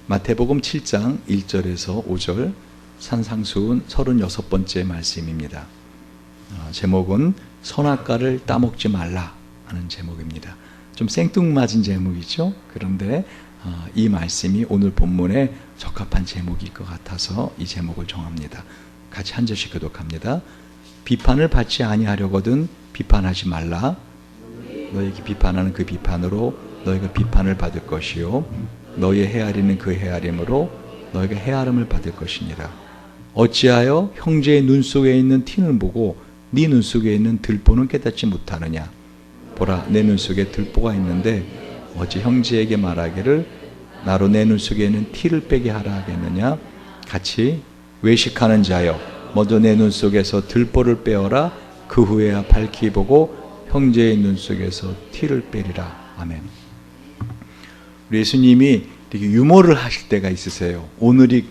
마태복음 7장 1절에서 5절 산상수훈 36번째 말씀입니다. 제목은 선악과를 따먹지 말라 하는 제목입니다. 좀 생뚱맞은 제목이죠. 그런데 이 말씀이 오늘 본문에 적합한 제목일 것 같아서 이 제목을 정합니다. 같이 한 절씩 교독합니다. 비판을 받지 아니하려거든 비판하지 말라. 너에게 비판하는 그 비판으로 너희가 비판을 받을 것이요 너희의 헤아리는 그 헤아림으로 너희가 헤아림을 받을 것이니라. 어찌하여 형제의 눈 속에 있는 티는 보고 네 눈 속에 있는 들보는 깨닫지 못하느냐. 보라, 내 눈 속에 들보가 있는데 어찌 형제에게 말하기를 나로 내 눈 속에 있는 티를 빼게 하라 하겠느냐. 같이 외식하는 자여 먼저 내 눈 속에서 들보를 빼어라. 그 후에야 밝히 보고 형제의 눈 속에서 티를 빼리라. 아멘. 우리 예수님이 되게 유머를 하실 때가 있으세요. 오늘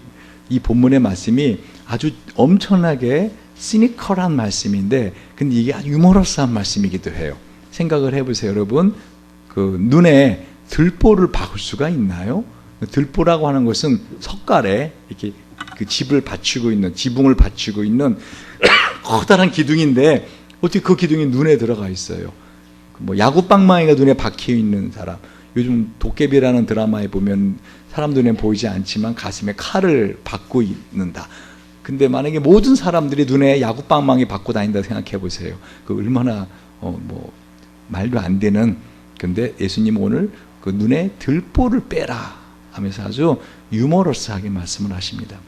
이 본문의 말씀이 아주 엄청나게 시니컬한 말씀인데 근데 이게 아주 유머러스한 말씀이기도 해요. 생각을 해보세요. 여러분, 그 눈에 들보를 박을 수가 있나요? 들보라고 하는 것은 석갈에 이렇게 그 집을 받치고 있는, 지붕을 받치고 있는 커다란 기둥인데 어떻게 그 기둥이 눈에 들어가 있어요? 뭐 야구방망이가 눈에 박혀 있는 사람, 요즘 도깨비라는 드라마에 보면 사람 눈에 보이지 않지만 가슴에 칼을 박고 있는다. 근데 만약에 모든 사람들이 눈에 야구방망이 박고 다닌다 생각해 보세요. 그 얼마나 뭐 말도 안 되는. 근데 예수님 오늘 그 눈에 들보를 빼라 하면서 아주 유머러스하게 말씀을 하십니다.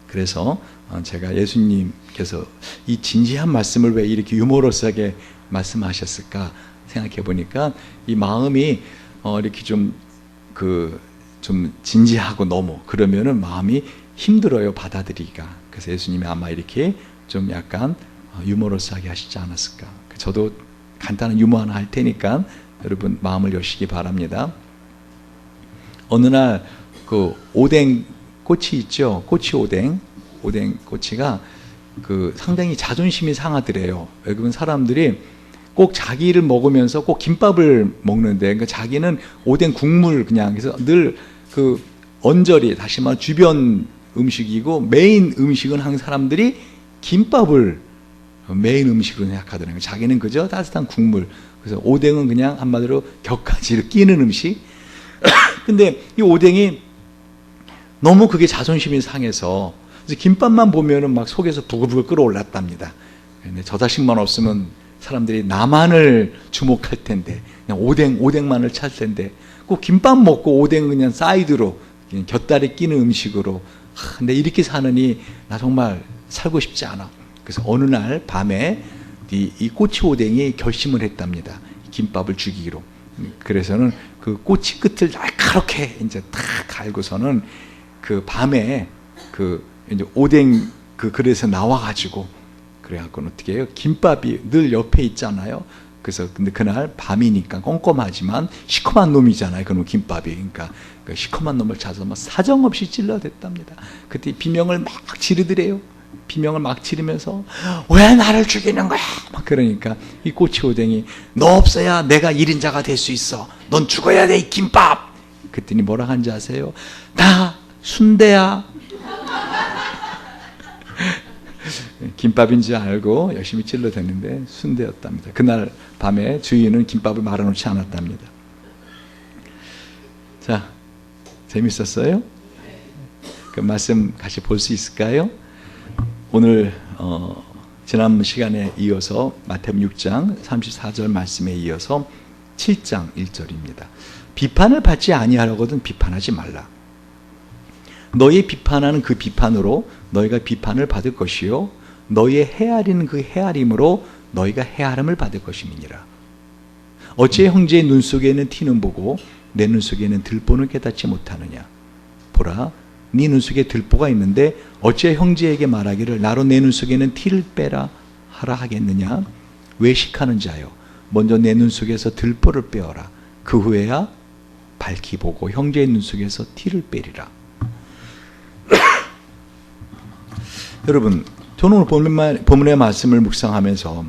그래서 제가 예수님께서 이 진지한 말씀을 왜 이렇게 유머러스하게 말씀하셨을까 생각해 보니까 이 마음이 이렇게 좀 진지하고 너무 그러면은 마음이 힘들어요, 받아들이기가. 그래서 예수님이 아마 이렇게 좀 약간 유머러스하게 하시지 않았을까. 저도 간단한 유머 하나 할 테니까 여러분 마음을 여시기 바랍니다. 어느 날 그 오뎅 꼬치 있죠, 꼬치 오뎅 꼬치가 그 상당히 자존심이 상하더래요. 왜냐면 사람들이 꼭 자기를 먹으면서 꼭 김밥을 먹는데, 그러니까 자기는 오뎅 국물 그냥, 그래서 늘 그 언저리, 다시 말해 주변 음식이고 메인 음식은 항상 사람들이 김밥을 메인 음식으로 생각하더라고요. 자기는 그저 따뜻한 국물. 그래서 오뎅은 그냥 한마디로 곁가지를 끼는 음식. 근데 이 오뎅이 너무 그게 자존심이 상해서 그래서 김밥만 보면은 막 속에서 부글부글 끓어올랐답니다. 근데 저 자식만 없으면 사람들이 나만을 주목할 텐데, 그냥 오뎅만을 찾을 텐데, 꼭 김밥 먹고 오뎅은 그냥 사이드로, 그냥 곁다리 끼는 음식으로. 근데 이렇게 사느니 나 정말 살고 싶지 않아. 그래서 어느 날 밤에 이 꼬치 오뎅이 결심을 했답니다. 김밥을 죽이기로. 그래서는 그 꼬치 끝을 날카롭게 이제 탁 갈고서는 그 밤에 그 이제 오뎅 그 그릇에 나와가지고, 그래갖고는 어떻게 해요? 김밥이 늘 옆에 있잖아요. 그래서 근데 그날 밤이니까 꼼꼼하지만 시커먼 놈이잖아요. 그놈 김밥이. 그러니까 그 시커먼 놈을 찾아서 막 사정없이 찔러댔답니다. 그때 비명을 막 지르더래요. 비명을 막 지르면서 왜 나를 죽이는 거야? 막 그러니까 이 꼬치 오뎅이 너 없어야 내가 1인자가 될 수 있어. 넌 죽어야 돼, 이 김밥. 그랬더니 뭐라 한지 아세요? 나 순대야. 김밥인지 알고 열심히 찔러댔는데 순대였답니다. 그날 밤에 주인은 김밥을 말아놓지 않았답니다. 자, 재밌었어요? 그 말씀 같이 볼 수 있을까요? 오늘 지난 시간에 이어서 마태복음 6장 34절 말씀에 이어서 7장 1절입니다. 비판을 받지 아니하려거든 비판하지 말라. 너희 비판하는 그 비판으로 너희가 비판을 받을 것이요 너희의 헤아리는 그 헤아림으로 너희가 헤아림을 받을 것임이니라. 어찌 형제의 눈 속에는 티는 보고 내 눈 속에는 들보는 깨닫지 못하느냐. 보라, 네 눈 속에 들보가 있는데 어찌 형제에게 말하기를 나로 내 눈 속에는 티를 빼라 하라 하겠느냐. 외식하는 자여 먼저 내 눈 속에서 들보를 빼어라. 그 후에야 밝히 보고 형제의 눈 속에서 티를 빼리라. 여러분, 저는 오늘 본문의 말씀을 묵상하면서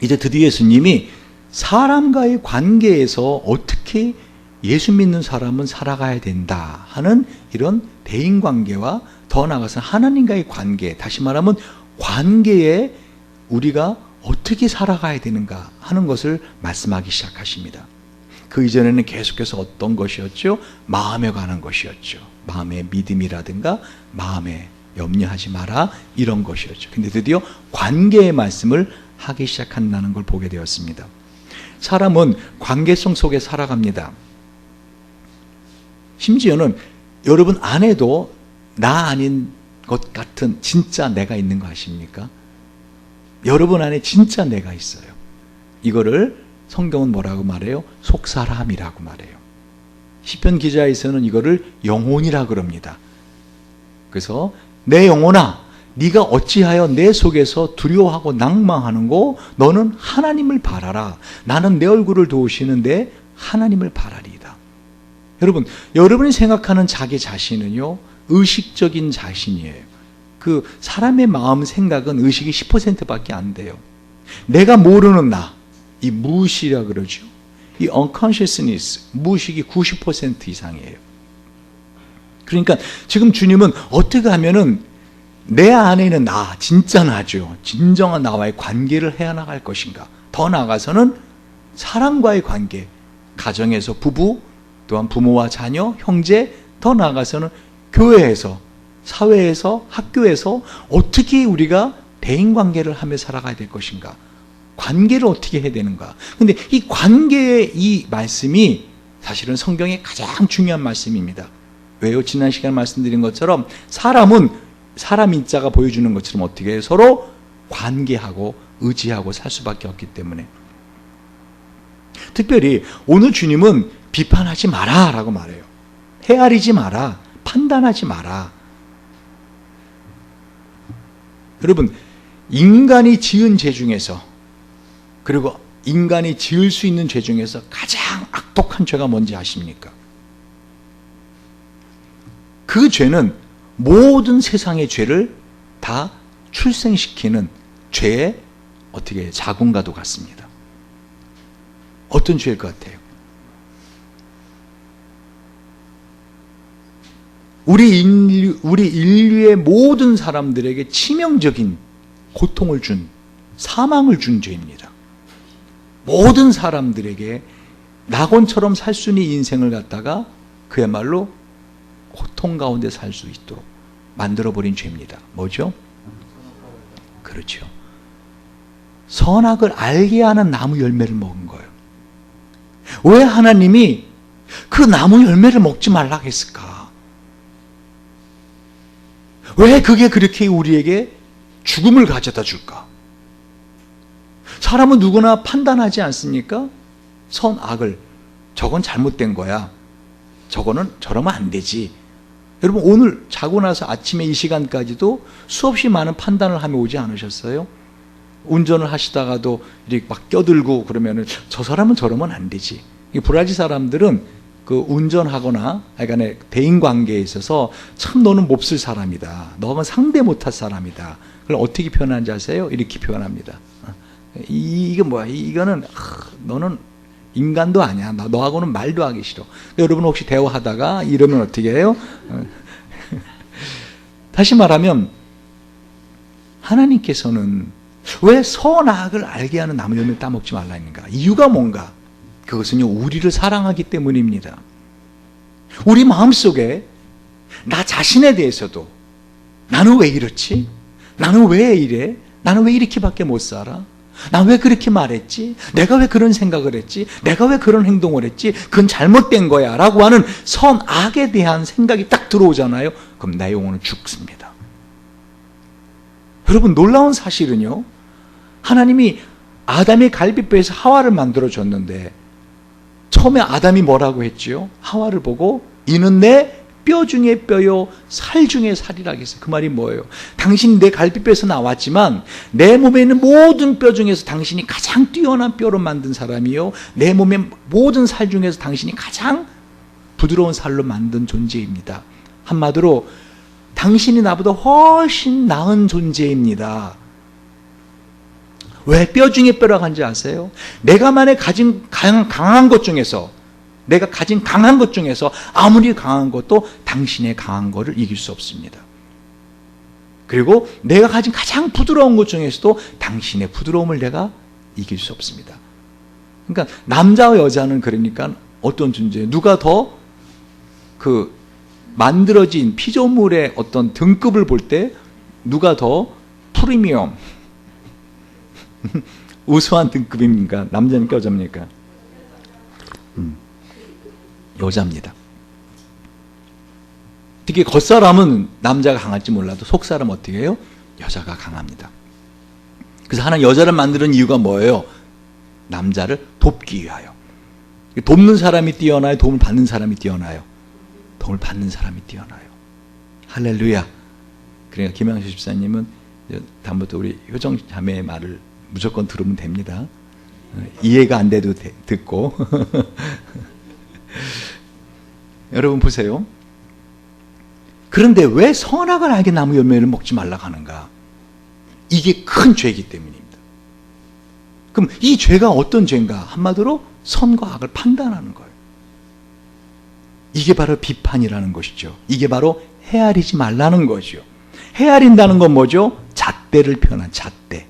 이제 드디어 예수님이 사람과의 관계에서 어떻게 예수 믿는 사람은 살아가야 된다 하는 이런 대인관계와 더 나아가서 하나님과의 관계, 다시 말하면 관계에 우리가 어떻게 살아가야 되는가 하는 것을 말씀하기 시작하십니다. 그 이전에는 계속해서 어떤 것이었죠? 마음에 관한 것이었죠. 마음의 믿음이라든가 마음에 염려하지 마라 이런 것이었죠. 근데 드디어 관계의 말씀을 하기 시작한다는 걸 보게 되었습니다. 사람은 관계성 속에 살아갑니다. 심지어는 여러분 안에도 나 아닌 것 같은 진짜 내가 있는 거 아십니까? 여러분 안에 진짜 내가 있어요. 이거를 성경은 뭐라고 말해요? 속사람이라고 말해요. 시편 기자에서는 이거를 영혼이라 그럽니다. 그래서 내 영혼아, 네가 어찌하여 내 속에서 두려워하고 낭망하는고? 너는 하나님을 바라라. 나는 내 얼굴을 도우시는데 하나님을 바라리이다. 여러분, 여러분이 생각하는 자기 자신은요, 의식적인 자신이에요. 그 사람의 마음 생각은 의식이 10%밖에 안 돼요. 내가 모르는 나, 이 무의식이라 그러죠. 이 unconsciousness, 무의식이 90% 이상이에요. 그러니까 지금 주님은 어떻게 하면은 내 안에 있는 나, 진짜 나죠. 진정한 나와의 관계를 해나갈 것인가. 더 나아가서는 사람과의 관계, 가정에서 부부, 또한 부모와 자녀, 형제, 더 나아가서는 교회에서, 사회에서, 학교에서 어떻게 우리가 대인관계를 하며 살아가야 될 것인가. 관계를 어떻게 해야 되는가. 근데 이 관계의 이 말씀이 사실은 성경의 가장 중요한 말씀입니다. 왜요? 지난 시간에 말씀드린 것처럼 사람은 사람 인자가 보여주는 것처럼 어떻게 해요? 서로 관계하고 의지하고 살 수밖에 없기 때문에. 특별히 오늘 주님은 비판하지 마라 라고 말해요. 헤아리지 마라. 판단하지 마라. 여러분, 인간이 지은 죄 중에서, 그리고 인간이 지을 수 있는 죄 중에서 가장 악독한 죄가 뭔지 아십니까? 그 죄는 모든 세상의 죄를 다 출생시키는 죄의 어떻게 자궁과도 같습니다. 어떤 죄일 것 같아요? 우리 인류의 모든 사람들에게 치명적인 고통을 준, 사망을 준 죄입니다. 모든 사람들에게 낙원처럼 살 수 있는 인생을 갖다가 그야말로 고통 가운데 살 수 있도록 만들어버린 죄입니다. 뭐죠? 그렇죠. 선악을 알게 하는 나무 열매를 먹은 거예요. 왜 하나님이 그 나무 열매를 먹지 말라 했을까? 왜 그게 그렇게 우리에게 죽음을 가져다 줄까? 사람은 누구나 판단하지 않습니까? 선악을. 저건 잘못된 거야. 저거는 저러면 안 되지. 여러분, 오늘 자고 나서 아침에 이 시간까지도 수없이 많은 판단을 하며 오지 않으셨어요? 운전을 하시다가도 이렇게 막 껴들고 그러면은 저 사람은 저러면 안 되지. 이 브라질 사람들은 그 운전하거나 그러니까 대인관계에 있어서 참 너는 몹쓸 사람이다. 너는 상대 못할 사람이다. 그걸 어떻게 표현하는지 아세요? 이렇게 표현합니다. 이게 뭐야? 이거는 너는 인간도 아니야. 너하고는 말도 하기 싫어. 여러분 혹시 대화하다가 이러면 어떻게 해요? 다시 말하면 하나님께서는 왜 선악을 알게 하는 나무 열매를 따먹지 말라 했는가? 이유가 뭔가? 그것은요, 우리를 사랑하기 때문입니다. 우리 마음속에 나 자신에 대해서도 나는 왜 이렇지? 나는 왜 이래? 나는 왜 이렇게밖에 못 살아? 나 왜 그렇게 말했지? 내가 왜 그런 생각을 했지? 내가 왜 그런 행동을 했지? 그건 잘못된 거야 라고 하는 선악에 대한 생각이 딱 들어오잖아요. 그럼 내 영혼은 죽습니다. 여러분, 놀라운 사실은요, 하나님이 아담의 갈비뼈에서 하와를 만들어줬는데 처음에 아담이 뭐라고 했지요? 하와를 보고 이는 내 뼈 중에 뼈요 살 중에 살이라 했어요. 그 말이 뭐예요? 당신이 내 갈비뼈에서 나왔지만 내 몸에 있는 모든 뼈 중에서 당신이 가장 뛰어난 뼈로 만든 사람이요, 내 몸의 모든 살 중에서 당신이 가장 부드러운 살로 만든 존재입니다. 한마디로 당신이 나보다 훨씬 나은 존재입니다. 왜 뼈 중에 뼈라고 한지 아세요? 내가 만약 가진 강한 것 중에서 내가 가진 강한 것 중에서 아무리 강한 것도 당신의 강한 것을 이길 수 없습니다. 그리고 내가 가진 가장 부드러운 것 중에서도 당신의 부드러움을 내가 이길 수 없습니다. 그러니까 남자와 여자는 그러니까 어떤 존재예요? 누가 더 그 만들어진 피조물의 어떤 등급을 볼 때 누가 더 프리미엄 우수한 등급입니까? 남자입니까? 여자입니까? 여자입니다. 특히 겉사람은 남자가 강할지 몰라도 속사람은 어떻게 해요? 여자가 강합니다. 그래서 하나님 여자를 만드는 이유가 뭐예요? 남자를 돕기 위하여. 돕는 사람이 뛰어나요? 도움을 받는 사람이 뛰어나요? 도움을 받는 사람이 뛰어나요. 할렐루야. 그러니까 김양수 집사님은 다음부터 우리 효정 자매의 말을 무조건 들으면 됩니다. 이해가 안 돼도 듣고. 여러분 보세요. 그런데 왜 선악을 알게 나무 열매를 먹지 말라고 하는가? 이게 큰 죄이기 때문입니다. 그럼 이 죄가 어떤 죄인가? 한마디로 선과 악을 판단하는 거예요. 이게 바로 비판이라는 것이죠. 이게 바로 헤아리지 말라는 거죠. 헤아린다는 건 뭐죠? 잣대를 표현한 잣대.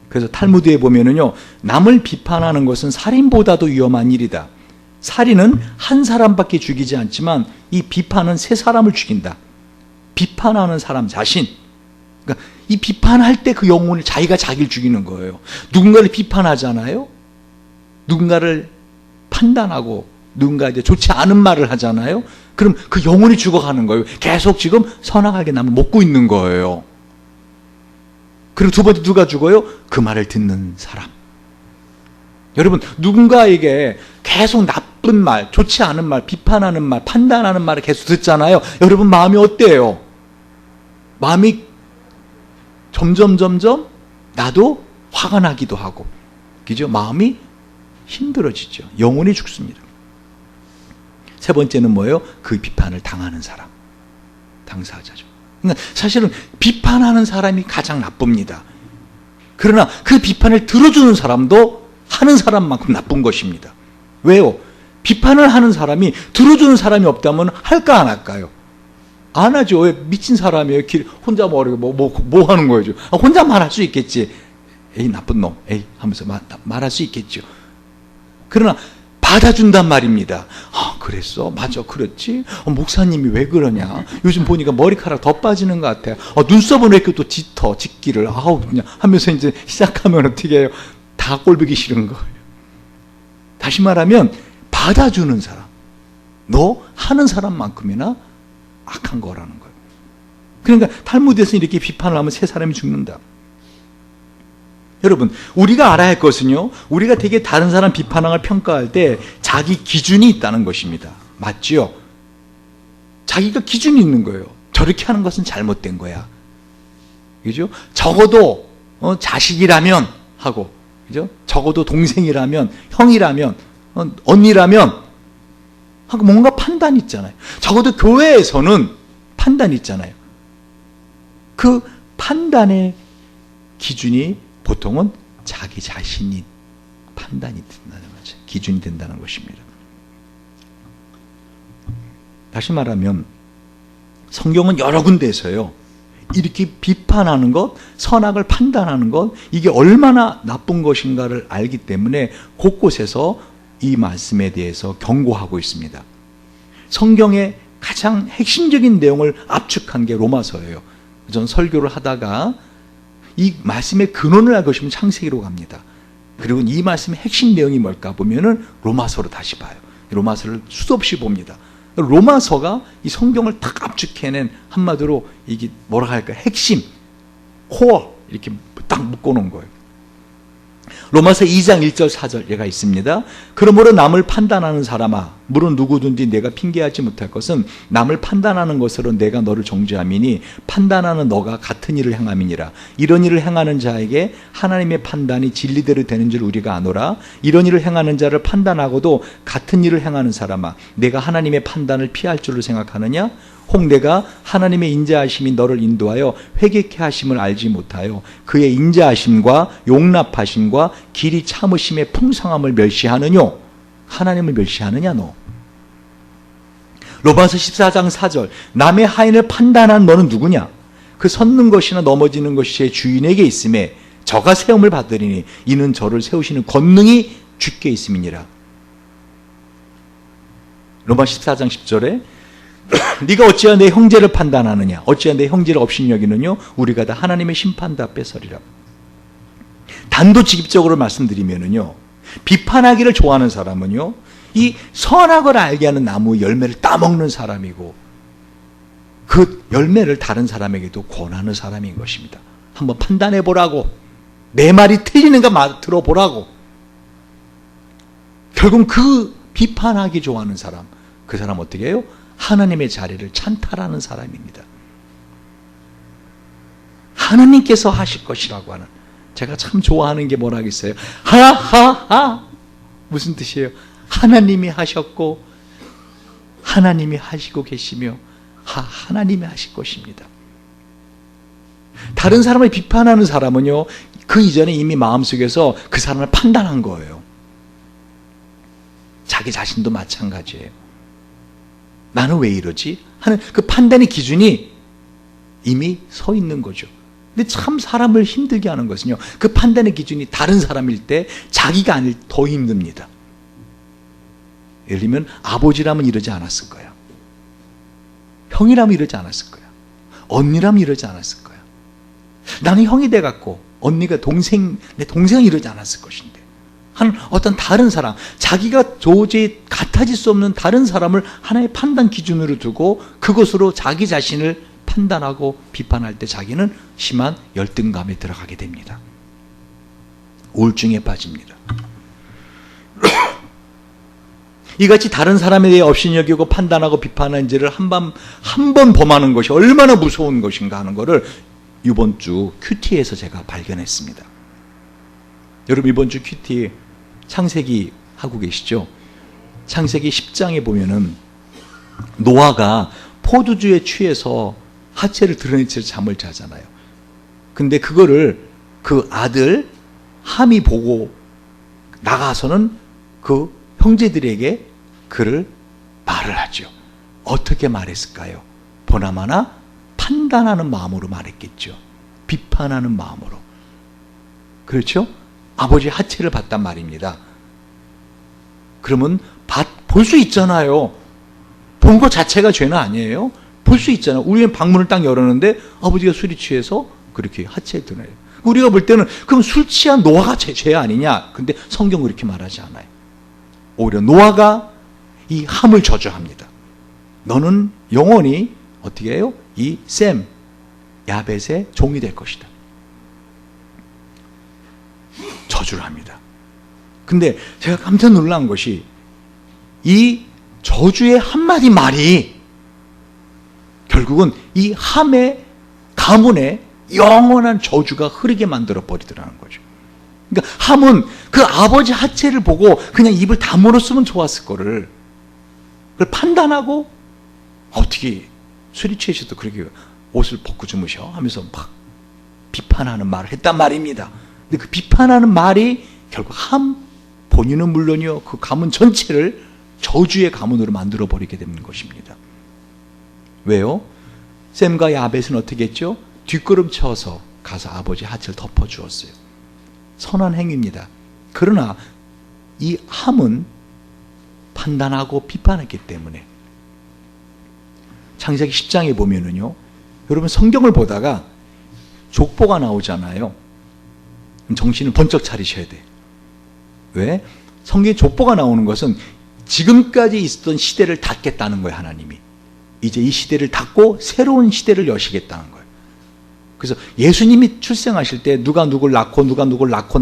그래서 탈무드에 보면은요, 남을 비판하는 것은 살인보다도 위험한 일이다. 살인은 한 사람밖에 죽이지 않지만 이 비판은 세 사람을 죽인다. 비판하는 사람 자신. 그러니까 이 비판할 때 그 영혼을 자기가 자기를 죽이는 거예요. 누군가를 비판하잖아요. 누군가를 판단하고 누군가에게 좋지 않은 말을 하잖아요. 그럼 그 영혼이 죽어가는 거예요. 계속 지금 선악하게 남을 먹고 있는 거예요. 그리고 두 번째 누가 죽어요? 그 말을 듣는 사람. 여러분 누군가에게 계속 나쁜 말, 좋지 않은 말, 비판하는 말, 판단하는 말을 계속 듣잖아요. 여러분 마음이 어때요? 마음이 점점 나도 화가 나기도 하고, 그죠? 마음이 힘들어지죠. 영혼이 죽습니다. 세 번째는 뭐예요? 그 비판을 당하는 사람, 당사자죠. 그러니까 사실은 비판하는 사람이 가장 나쁩니다. 그러나 그 비판을 들어주는 사람도 하는 사람만큼 나쁜 것입니다. 왜요? 비판을 하는 사람이 들어주는 사람이 없다면 할까 안 할까요? 안 하죠. 왜? 미친 사람이에요. 혼자 모르고 뭐 하는 거예요? 혼자 말할 수 있겠지. 에이 나쁜 놈, 에이 하면서 말할 수 있겠죠. 그러나 받아준단 말입니다. 아, 그랬어? 맞아, 그렇지? 목사님이 왜 그러냐? 요즘 보니까 머리카락 더 빠지는 것 같아. 눈썹은 왜 이렇게 또 짙어, 짙기를. 아우, 그냥 하면서 이제 시작하면 어떻게 해요? 다 꼴보기 싫은 거예요. 다시 말하면, 받아주는 사람. 너 하는 사람만큼이나 악한 거라는 거예요. 그러니까 탈무드에서 이렇게 비판을 하면 세 사람이 죽는다. 여러분, 우리가 알아야 할 것은요, 우리가 되게 다른 사람 비판을 평가할 때 자기 기준이 있다는 것입니다. 맞지요? 자기가 기준이 있는 거예요. 저렇게 하는 것은 잘못된 거야. 그죠? 적어도 자식이라면 하고, 그죠? 적어도 동생이라면, 형이라면, 언니라면 하고 뭔가 판단이 있잖아요. 적어도 교회에서는 판단이 있잖아요. 그 판단의 기준이 보통은 자기 자신이 판단이 된다는 거죠. 기준이 된다는 것입니다. 다시 말하면 성경은 여러 군데에서요, 이렇게 비판하는 것, 선악을 판단하는 것, 이게 얼마나 나쁜 것인가를 알기 때문에 곳곳에서 이 말씀에 대해서 경고하고 있습니다. 성경의 가장 핵심적인 내용을 압축한 게 로마서예요. 전 설교를 하다가 이 말씀의 근원을 알고 싶으면 창세기로 갑니다. 그리고 이 말씀의 핵심 내용이 뭘까 보면은 로마서로 다시 봐요. 로마서를 수도 없이 봅니다. 로마서가 이 성경을 딱 압축해낸, 한마디로 이게 뭐라 할까, 핵심, 코어, 이렇게 딱 묶어놓은 거예요. 로마서 2장 1절 4절 얘가 있습니다. 그러므로 남을 판단하는 사람아, 물은 누구든지 내가 핑계하지 못할 것은 남을 판단하는 것으로 내가 너를 정죄함이니 판단하는 너가 같은 일을 행함이니라. 이런 일을 행하는 자에게 하나님의 판단이 진리대로 되는 줄 우리가 아노라. 이런 일을 행하는 자를 판단하고도 같은 일을 행하는 사람아, 내가 하나님의 판단을 피할 줄로 생각하느냐? 혹 내가 하나님의 인자하심이 너를 인도하여 회개케 하심을 알지 못하여 그의 인자하심과 용납하심과 길이 참으심의 풍성함을 멸시하느뇨? 하나님을 멸시하느냐 너. 로마서 14장 4절 남의 하인을 판단한 너는 누구냐. 그 섰는 것이나 넘어지는 것이 제 주인에게 있음에 저가 세움을 받으리니 이는 저를 세우시는 권능이 주께 있음이니라. 로마 14장 10절에 네가 어찌하여 내 형제를 판단하느냐. 어찌하여 내 형제를 업신여기느냐. 우리가 다 하나님의 심판다 뺏으리라. 단도직입적으로 말씀드리면은요, 비판하기를 좋아하는 사람은요, 이 선악을 알게 하는 나무 열매를 따먹는 사람이고 그 열매를 다른 사람에게도 권하는 사람인 것입니다. 한번 판단해 보라고, 내 말이 틀리는가 들어보라고. 결국 그 비판하기 좋아하는 사람, 그 사람 어떻게 해요? 하나님의 자리를 찬탈하는 사람입니다. 하나님께서 하실 것이라고 하는, 제가 참 좋아하는 게 뭐라 하겠어요? 하하하! 무슨 뜻이에요? 하나님이 하셨고 하나님이 하시고 계시며 하나님이 하실 것입니다. 다른 사람을 비판하는 사람은요, 그 이전에 이미 마음속에서 그 사람을 판단한 거예요. 자기 자신도 마찬가지예요. 나는 왜 이러지? 하는 그 판단의 기준이 이미 서 있는 거죠. 근데 참 사람을 힘들게 하는 것은요, 그 판단의 기준이 다른 사람일 때 자기가 아닐 더 힘듭니다. 예를 들면 아버지라면 이러지 않았을 거야. 형이라면 이러지 않았을 거야. 언니라면 이러지 않았을 거야. 나는 형이 돼갖고 언니가 내 동생은 이러지 않았을 것인데 하는 어떤 다른 사람, 자기가 도저히 같아질 수 없는 다른 사람을 하나의 판단 기준으로 두고 그것으로 자기 자신을 판단하고 비판할 때 자기는 심한 열등감에 들어가게 됩니다. 우울증에 빠집니다. 이같이 다른 사람에 대해 업신여기고 판단하고 비판하는 죄를 한 번 범하는 것이 얼마나 무서운 것인가 하는 것을 이번 주 큐티에서 제가 발견했습니다. 여러분, 이번 주 큐티 창세기 하고 계시죠? 창세기 10장에 보면은 노아가 포도주에 취해서 하체를 드러낸 채로 잠을 자잖아요. 근데 그거를 그 아들 함이 보고 나가서는 그 형제들에게 그를 말을 하죠. 어떻게 말했을까요? 보나마나 판단하는 마음으로 말했겠죠. 비판하는 마음으로. 그렇죠? 아버지 하체를 봤단 말입니다. 그러면 볼 수 있잖아요. 본 것 자체가 죄는 아니에요. 볼 수 있잖아요. 우리는 방문을 딱 열었는데 아버지가 술이 취해서 그렇게 하체에 드러나요. 우리가 볼 때는 그럼 술 취한 노아가 죄 아니냐? 근데 성경은 그렇게 말하지 않아요. 오히려 노아가 이 함을 저주합니다. 너는 영원히 어떻게 해요? 이 셈, 야벳의 종이 될 것이다. 저주를 합니다. 근데 제가 깜짝 놀란 것이 이 저주의 한마디 말이 결국은 이 함의 가문에 영원한 저주가 흐르게 만들어 버리더라는 거죠. 그러니까 함은 그 아버지 하체를 보고 그냥 입을 다물었으면 좋았을 거를 그걸 판단하고 어떻게 술이 취해서도 그렇게 옷을 벗고 주무셔 하면서 막 비판하는 말을 했단 말입니다. 근데 그 비판하는 말이 결국 함 본인은 물론이요, 그 가문 전체를 저주의 가문으로 만들어 버리게 되는 것입니다. 왜요? 셈과 야벳은 어떻게 했죠? 뒷걸음쳐서 가서 아버지 하체를 덮어주었어요. 선한 행위입니다. 그러나 이 함은 판단하고 비판했기 때문에 창세기 10장에 보면은요, 여러분 성경을 보다가 족보가 나오잖아요. 정신을 번쩍 차리셔야 돼. 왜? 성경에 족보가 나오는 것은 지금까지 있었던 시대를 닫겠다는 거예요. 하나님이 이제 이 시대를 닫고 새로운 시대를 여시겠다는 거예요. 그래서 예수님이 출생하실 때 누가 누굴 낳고 누가 누굴 낳고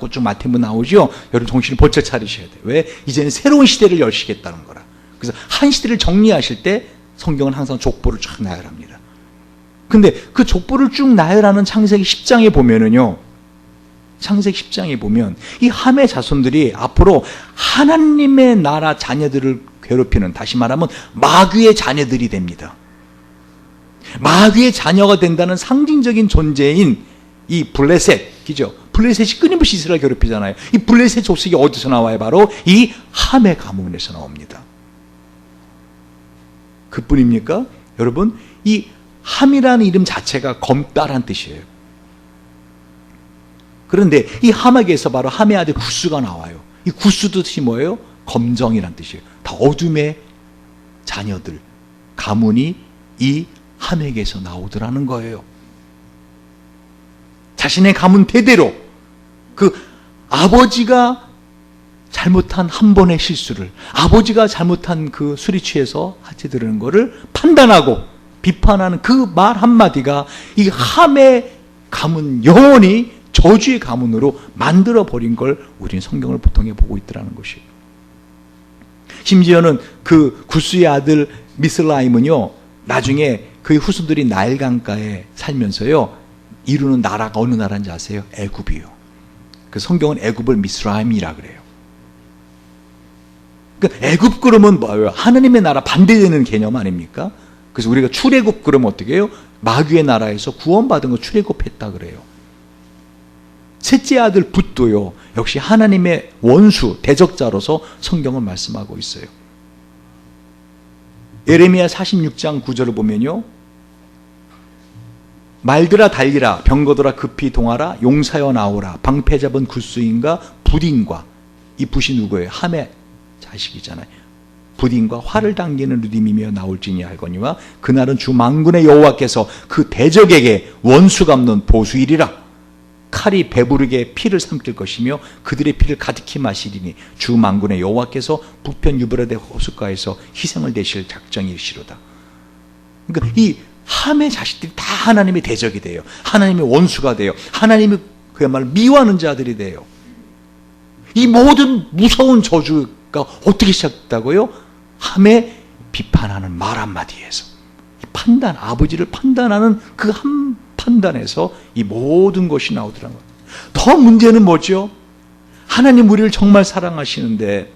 쭉 마태복음 나오죠. 여러분 정신을 번쩍 차리셔야 돼요. 왜? 이제는 새로운 시대를 여시겠다는 거라. 그래서 한 시대를 정리하실 때 성경은 항상 족보를 쭉 나열합니다. 근데 그 족보를 쭉 나열하는 창세기 10장에 보면은요, 창세기 10장에 보면 이 함의 자손들이 앞으로 하나님의 나라 자녀들을 괴롭히는, 다시 말하면 마귀의 자녀들이 됩니다. 마귀의 자녀가 된다는 상징적인 존재인 이 블레셋, 그죠? 블레셋이 끊임없이 이스라엘 괴롭히잖아요. 이 블레셋 족속이 어디서 나와요? 바로 이 함의 가문에서 나옵니다. 그뿐입니까? 여러분, 이 함이라는 이름 자체가 검다란 뜻이에요. 그런데 이 함에게서 바로 함의 아들 구스가 나와요. 이 구스도 뜻이 뭐예요? 검정이란 뜻이에요. 다 어둠의 자녀들, 가문이 이 함에게서 나오더라는 거예요. 자신의 가문 대대로 그 아버지가 잘못한 한 번의 실수를, 아버지가 잘못한 그 술이 취해서 하체 들은 거를 판단하고 비판하는 그 말 한마디가 이 함의 가문, 영원히 저주의 가문으로 만들어버린 걸 우리는 성경을 통해 보고 있더라는 것이에요. 심지어는 그 구스의 아들 미슬라임은요, 나중에 그의 후손들이 나일 강가에 살면서요, 이루는 나라가 어느 나라인지 아세요? 애굽이요. 그 성경은 애굽을 미스라임이라 그래요. 그러니까 애굽 그러면 뭐예요? 하나님의 나라 반대되는 개념 아닙니까? 그래서 우리가 출애굽 그러면 어떻게 해요? 마귀의 나라에서 구원받은 거 출애굽했다 그래요. 셋째 아들 붓도요, 역시 하나님의 원수, 대적자로서 성경은 말씀하고 있어요. 예레미야 46장 9절을 보면요, 말들아 달리라, 병거들아 급히 동하라, 용사여 나오라, 방패 잡은 굿수인과 붓인과, 이 붓이 누구예요? 함의 자식이잖아요. 붓인과 활을 당기는 루딤이며 나올지니 알거니와 그날은 주 만군의 여호와께서 그 대적에게 원수 갚는 보수일이라. 칼이 배부르게 피를 삼킬 것이며 그들의 피를 가득히 마시리니 주 만군의 여호와께서 북편 유브라데 호숫가에서 희생을 대실 작정이시로다. 그러니까 이 함의 자식들이 다 하나님의 대적이 돼요. 하나님의 원수가 돼요. 하나님이 그야말로 미워하는 자들이 돼요. 이 모든 무서운 저주가 어떻게 시작됐다고요? 함의 비판하는 말 한마디에서, 판단, 아버지를 판단하는 그 한 판단에서 이 모든 것이 나오더라는 거예요. 더 문제는 뭐죠? 하나님 우리를 정말 사랑하시는데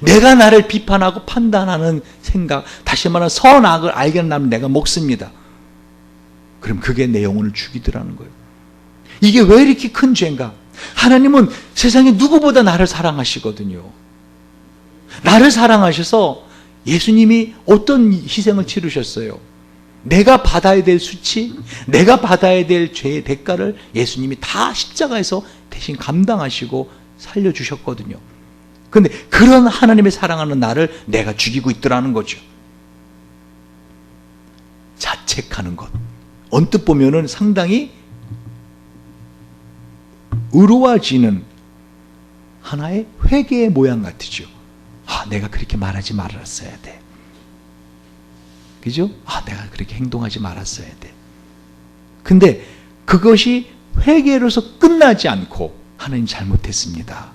내가 나를 비판하고 판단하는 생각, 다시 말하면 선악을 알게는 나면 내가 먹습니다. 그럼 그게 내 영혼을 죽이더라는 거예요. 이게 왜 이렇게 큰 죄인가? 하나님은 세상에 누구보다 나를 사랑하시거든요. 나를 사랑하셔서 예수님이 어떤 희생을 치르셨어요? 내가 받아야 될 수치, 내가 받아야 될 죄의 대가를 예수님이 다 십자가에서 대신 감당하시고 살려주셨거든요. 그런데 그런 하나님의 사랑하는 나를 내가 죽이고 있더라는 거죠. 자책하는 것, 언뜻 보면은 상당히 의로워지는 하나의 회개의 모양 같으죠. 아, 내가 그렇게 말하지 말았어야 돼. 그죠? 아, 내가 그렇게 행동하지 말았어야 돼. 근데 그것이 회개로서 끝나지 않고 하나님 잘못했습니다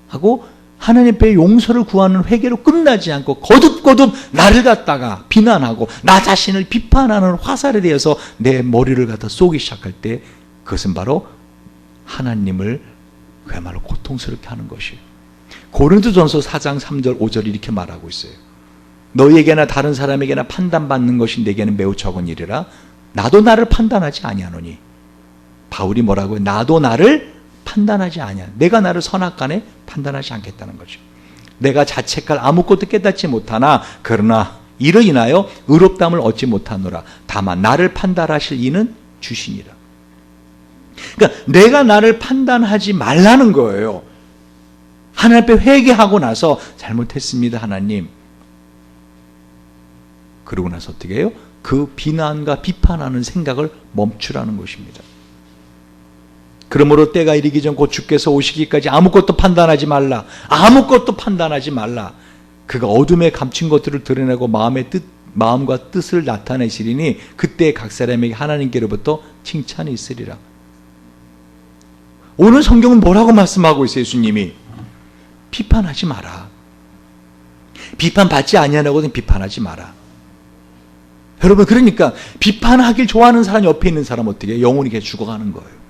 하고 하나님 앞에 용서를 구하는 회개로 끝나지 않고 거듭거듭 나를 갖다가 비난하고 나 자신을 비판하는 화살에 대해서 내 머리를 갖다 쏘기 시작할 때 그것은 바로 하나님을 그야말로 고통스럽게 하는 것이에요. 고린도전서 4장 3절 5절 이렇게 말하고 있어요. 너희에게나 다른 사람에게나 판단받는 것이 내게는 매우 적은 일이라 나도 나를 판단하지 아니하노니. 바울이 뭐라고요? 나도 나를 판단하지 아니하. 내가 나를 선악간에 판단하지 않겠다는 거죠. 내가 자책할 아무것도 깨닫지 못하나 그러나 이를 인하여 의롭다함을 얻지 못하노라. 다만 나를 판단하실 이는 주시니라. 그러니까 내가 나를 판단하지 말라는 거예요. 하나님 앞에 회개하고 나서 잘못했습니다 하나님. 그러고 나서 어떻게 해요? 그 비난과 비판하는 생각을 멈추라는 것입니다. 그러므로 때가 이르기 전 곧 주께서 오시기까지 아무것도 판단하지 말라. 아무것도 판단하지 말라. 그가 어둠에 감춘 것들을 드러내고 마음과 뜻을 나타내시리니 그때 각 사람에게 하나님께로부터 칭찬이 있으리라. 오늘 성경은 뭐라고 말씀하고 있어요? 예수님이 비판하지 마라. 비판받지 아니하라고는 비판하지 마라. 여러분, 그러니까 비판하길 좋아하는 사람 옆에 있는 사람 어떻게 해요? 영혼이 계속 죽어가는 거예요.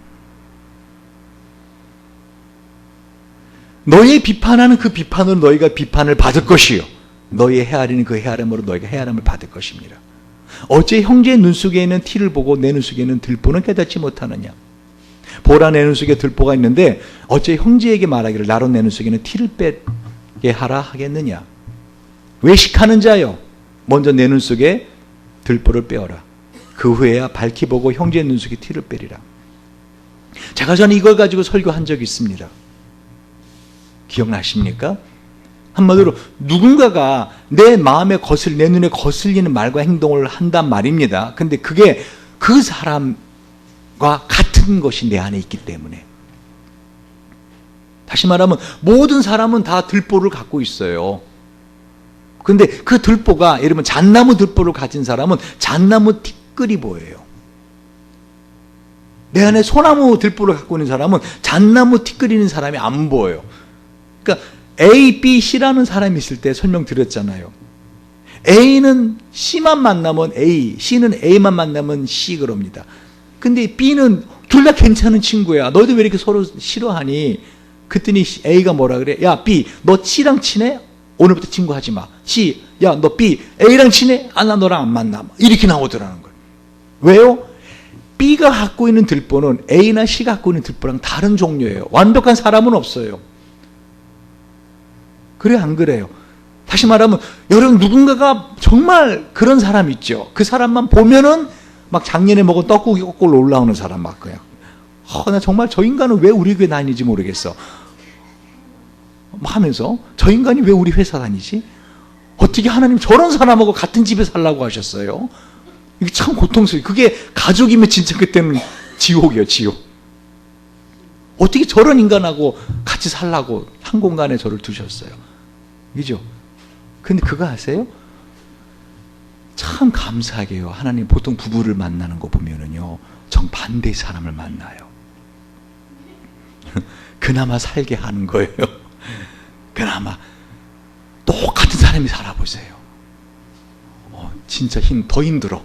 너희 비판하는 그 비판으로 너희가 비판을 받을 것이요 너희의 헤아리는 그 헤아림으로 너희가 헤아림을 받을 것입니다. 어째 형제의 눈 속에 있는 티를 보고 내 눈 속에 있는 들보는 깨닫지 못하느냐. 보라 내 눈 속에 들보가 있는데 어째 형제에게 말하기를 나로 내 눈 속에는 티를 빼게 하라 하겠느냐. 외식하는 자여 먼저 내 눈 속에 들보를 빼어라. 그 후에야 밝히 보고 형제의 눈 속에 티를 빼리라. 제가 전에 이걸 가지고 설교한 적이 있습니다. 기억나십니까? 한마디로 누군가가 내 마음에 내 눈에 거슬리는 말과 행동을 한단 말입니다. 근데 그게 그 사람과 같은 것이 내 안에 있기 때문에. 다시 말하면 모든 사람은 다 들보를 갖고 있어요. 근데 그 들보가 예를 들면 잣나무 들보를 가진 사람은 잣나무 티끌이 보여요. 내 안에 소나무 들보를 갖고 있는 사람은 잣나무 티끌이 있는 사람이 안 보여요. 그러니까 A, B, C라는 사람이 있을 때 설명드렸잖아요. A는 C만 만나면 A, C는 A만 만나면 C 그럽니다. 근데 B는 둘 다 괜찮은 친구야. 너희들 왜 이렇게 서로 싫어하니? 그랬더니 A가 뭐라 그래? 야, B, 너 C랑 친해? 오늘부터 친구하지 마. C, 야, 너 B, A랑 친해? 아, 나 너랑 안 만나. 이렇게 나오더라는 거예요. 왜요? B가 갖고 있는 들보는 A나 C가 갖고 있는 들보랑 다른 종류예요. 완벽한 사람은 없어요. 그래, 안 그래요? 다시 말하면 여러분 누군가가 정말 그런 사람 있죠. 그 사람만 보면은 막 작년에 먹은 떡국이 거꾸로 올라오는 사람 막 그냥 나 정말 저 인간은 왜 우리 교회 다니는지 모르겠어 하면서 저 인간이 왜 우리 회사 다니지? 어떻게 하나님 저런 사람하고 같은 집에 살라고 하셨어요? 이게 참 고통스러워요. 그게 가족이면 진짜 그때는 지옥이에요, 지옥. 어떻게 저런 인간하고 같이 살라고 한 공간에 저를 두셨어요? 그죠? 근데 그거 아세요? 참 감사하게요. 하나님 보통 부부를 만나는 거 보면은요, 정반대의 사람을 만나요. 그나마 살게 하는 거예요. 그나마 똑같은 사람이 살아보세요. 진짜 더 힘들어.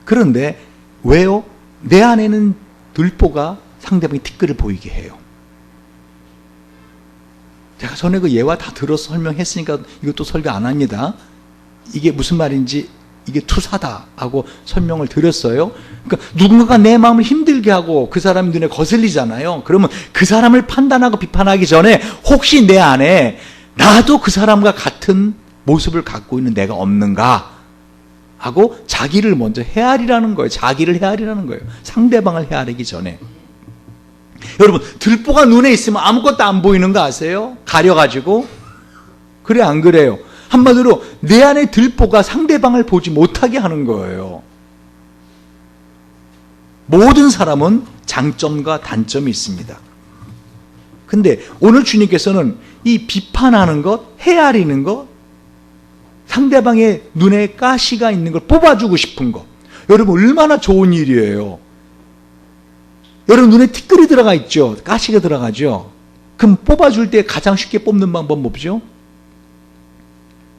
그런데 왜요? 내 안에는 들보가 상대방의 티끌을 보이게 해요. 제가 전에 그 예화 다 들어서 설명했으니까 이것도 설교 안 합니다. 이게 무슨 말인지 이게 투사다 하고 설명을 드렸어요. 그러니까 누군가가 내 마음을 힘들게 하고 그 사람 눈에 거슬리잖아요. 그러면 그 사람을 판단하고 비판하기 전에 혹시 내 안에 나도 그 사람과 같은 모습을 갖고 있는 내가 없는가 하고 자기를 먼저 헤아리라는 거예요. 자기를 헤아리라는 거예요. 상대방을 헤아리기 전에. 여러분 들보가 눈에 있으면 아무것도 안 보이는 거 아세요? 가려가지고. 그래 안 그래요? 한마디로 내 안에 들보가 상대방을 보지 못하게 하는 거예요. 모든 사람은 장점과 단점이 있습니다. 근데 오늘 주님께서는 이 비판하는 것, 헤아리는 것, 상대방의 눈에 가시가 있는 걸 뽑아주고 싶은 것, 여러분 얼마나 좋은 일이에요. 여러분 눈에 티끌이 들어가 있죠. 가시가 들어가죠. 그럼 뽑아줄 때 가장 쉽게 뽑는 방법 뭐죠?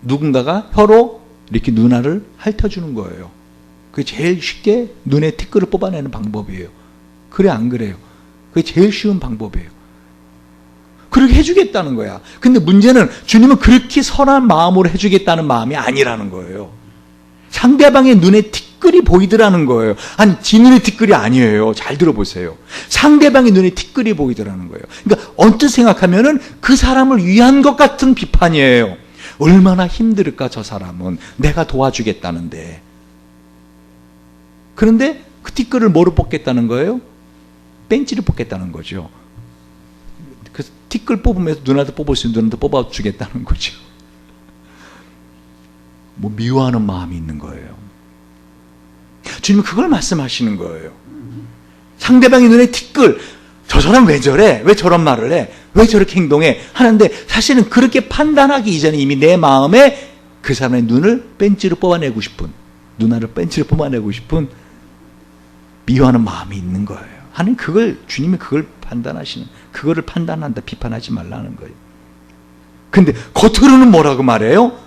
누군가가 혀로 이렇게 눈알을 핥아주는 거예요. 그게 제일 쉽게 눈에 티끌을 뽑아내는 방법이에요. 그래 안 그래요? 그게 제일 쉬운 방법이에요. 그렇게 해주겠다는 거야. 근데 문제는 주님은 그렇게 선한 마음으로 해주겠다는 마음이 아니라는 거예요. 상대방의 눈에 티끌이 보이더라는 거예요. 아니 지 눈에 티끌이 아니에요. 잘 들어보세요. 상대방의 눈에 티끌이 보이더라는 거예요. 그러니까 언뜻 생각하면은 그 사람을 위한 것 같은 비판이에요. 얼마나 힘들을까 저 사람은. 내가 도와주겠다는데. 그런데 그 티끌을 뭐로 뽑겠다는 거예요? 벤치를 뽑겠다는 거죠. 그 티끌 뽑으면서 누나도 뽑을 수 있는 누나도 뽑아주겠다는 거죠. 뭐 미워하는 마음이 있는 거예요. 주님은 그걸 말씀하시는 거예요. 상대방의 눈에 티끌, 저 사람 왜 저래? 왜 저런 말을 해? 왜 저렇게 행동해? 하는데 사실은 그렇게 판단하기 이전에 이미 내 마음에 그 사람의 눈을 벤치로 뽑아내고 싶은, 누나를 벤치로 뽑아내고 싶은 미워하는 마음이 있는 거예요. 하나님 주님이 그걸 판단하시는, 그거를 판단한다, 비판하지 말라는 거예요. 근데 겉으로는 뭐라고 말해요?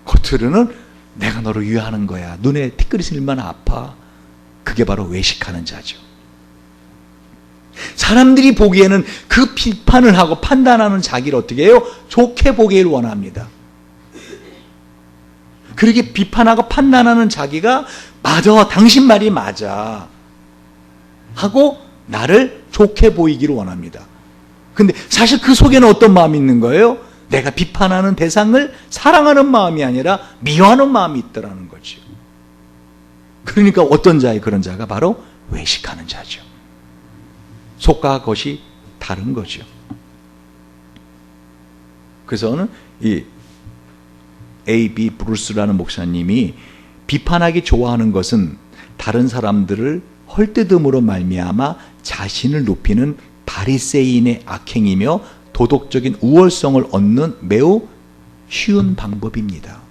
겉으로는 내가 너를 위하는 거야. 눈에 티끌이 있으면 얼마나 아파. 그게 바로 외식하는 자죠. 사람들이 보기에는 그 비판을 하고 판단하는 자기를 어떻게 해요? 좋게 보기를 원합니다. 그렇게 비판하고 판단하는 자기가 맞아, 당신 말이 맞아 하고 나를 좋게 보이기를 원합니다. 근데 사실 그 속에는 어떤 마음이 있는 거예요? 내가 비판하는 대상을 사랑하는 마음이 아니라 미워하는 마음이 있더라는 거죠. 그러니까 어떤 자의 그런 자가 바로 외식하는 자죠. 속과 겉이 다른 거죠. 그래서는 이 A.B. 브루스라는 목사님이 비판하기 좋아하는 것은 다른 사람들을 헐뜯음으로 말미암아 자신을 높이는 바리새인의 악행이며 도덕적인 우월성을 얻는 매우 쉬운 방법입니다.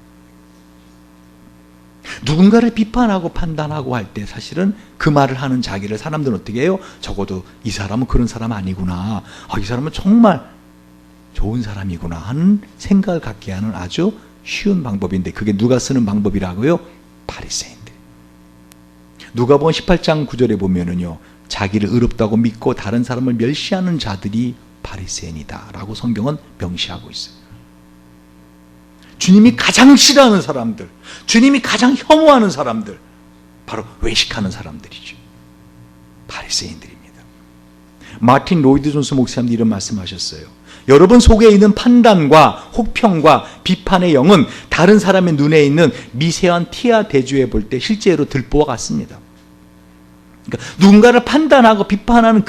누군가를 비판하고 판단하고 할 때 사실은 그 말을 하는 자기를 사람들은 어떻게 해요? 적어도 이 사람은 그런 사람 아니구나. 이 사람은 정말 좋은 사람이구나 하는 생각을 갖게 하는 아주 쉬운 방법인데 그게 누가 쓰는 방법이라고요? 바리새인들. 누가복음 18장 9절에 보면은요. 자기를 의롭다고 믿고 다른 사람을 멸시하는 자들이 바리새인이다 라고 성경은 명시하고 있어요. 주님이 가장 싫어하는 사람들, 주님이 가장 혐오하는 사람들, 바로 외식하는 사람들이죠. 바리새인들입니다. 마틴 로이드 존스 목사님이 이런 말씀하셨어요. 여러분 속에 있는 판단과 혹평과 비판의 영은 다른 사람의 눈에 있는 미세한 티와 대조해 볼 때 실제로 들보와 같습니다. 그러니까 누군가를 판단하고 비판하는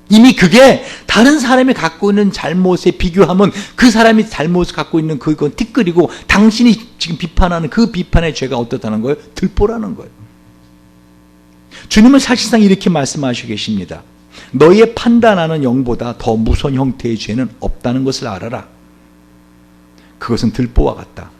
이미 그게 다른 사람이 갖고 있는 잘못에 비교하면 그 사람이 잘못을 갖고 있는 그건 티끌이고 당신이 지금 비판하는 그 비판의 죄가 어떻다는 거예요? 들보라는 거예요. 주님은 사실상 이렇게 말씀하시고 계십니다. 너희의 판단하는 영보다 더 무서운 형태의 죄는 없다는 것을 알아라. 그것은 들보와 같다.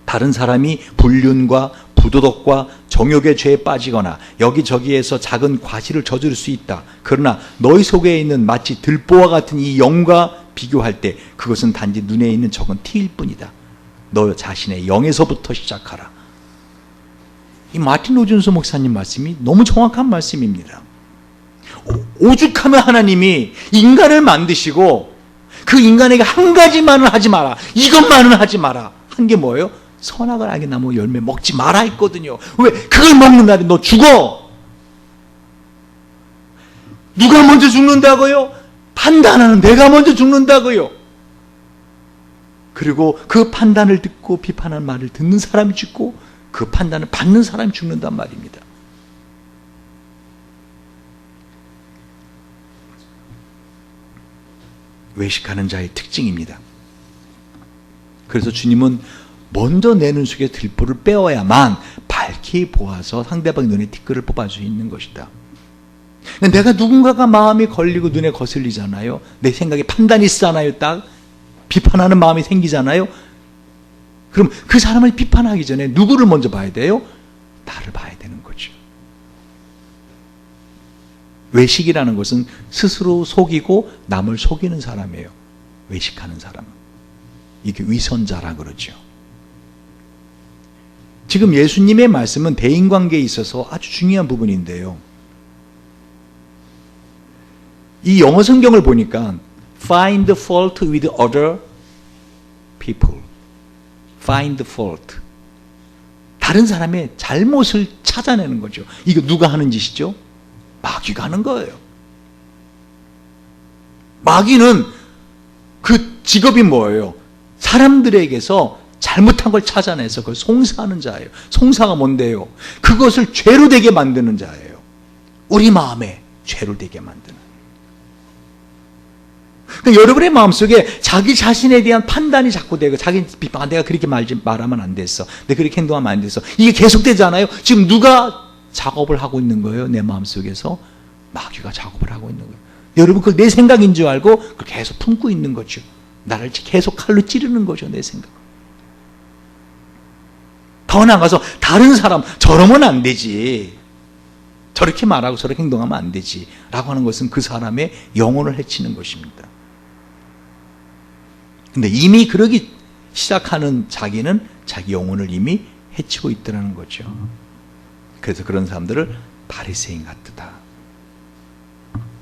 다른 사람이 불륜과 부도덕과 정욕의 죄에 빠지거나 여기저기에서 작은 과실을 저지를 수 있다. 그러나 너희 속에 있는 마치 들보와 같은 이 영과 비교할 때 그것은 단지 눈에 있는 적은 티일 뿐이다. 너 자신의 영에서부터 시작하라. 이 마틴 로준스 목사님 말씀이 너무 정확한 말씀입니다. 오죽하면 하나님이 인간을 만드시고 그 인간에게 한 가지만은 하지 마라. 이것만은 하지 마라. 한 게 뭐예요? 선악을 알게 나무 열매 먹지 마라 했거든요. 왜? 그걸 먹는 날에 너 죽어. 누가 먼저 죽는다고요? 판단하는 내가 먼저 죽는다고요. 그리고 그 판단을 듣고 비판하는 말을 듣는 사람이 죽고 그 판단을 받는 사람이 죽는단 말입니다. 외식하는 자의 특징입니다. 그래서 주님은 먼저 내 눈 속에 들보를 빼어야만 밝히 보아서 상대방 눈에 티끌을 뽑아줄 수 있는 것이다. 내가 누군가가 마음이 걸리고 눈에 거슬리잖아요. 내 생각에 판단이 있잖아요. 딱 비판하는 마음이 생기잖아요. 그럼 그 사람을 비판하기 전에 누구를 먼저 봐야 돼요? 나를 봐야 되는 거죠. 외식이라는 것은 스스로 속이고 남을 속이는 사람이에요. 외식하는 사람은. 이게 위선자라 그러죠. 지금 예수님의 말씀은 대인관계에 있어서 아주 중요한 부분인데요. 이 영어 성경을 보니까 find fault with other people. find fault. 다른 사람의 잘못을 찾아내는 거죠. 이거 누가 하는 짓이죠? 마귀가 하는 거예요. 마귀는 그 직업이 뭐예요? 사람들에게서 잘못한 걸 찾아내서 그걸 송사하는 자예요. 송사가 뭔데요? 그것을 죄로 되게 만드는 자예요. 우리 마음에 죄로 되게 만드는. 그러니까 여러분의 마음속에 자기 자신에 대한 판단이 자꾸 되고 자기 비판, 내가 그렇게 말하면 안 됐어. 내가 그렇게 행동하면 안 됐어. 이게 계속되잖아요. 지금 누가 작업을 하고 있는 거예요? 내 마음속에서 마귀가 작업을 하고 있는 거예요. 여러분 그걸 내 생각인 줄 알고 그걸 계속 품고 있는 거죠. 나를 계속 칼로 찌르는 거죠. 내 생각. 더 나아가서 다른 사람 저러면 안 되지. 저렇게 말하고 저렇게 행동하면 안 되지. 라고 하는 것은 그 사람의 영혼을 해치는 것입니다. 근데 이미 그러기 시작하는 자기는 자기 영혼을 이미 해치고 있더라는 거죠. 그래서 그런 사람들을 바리새인 같다.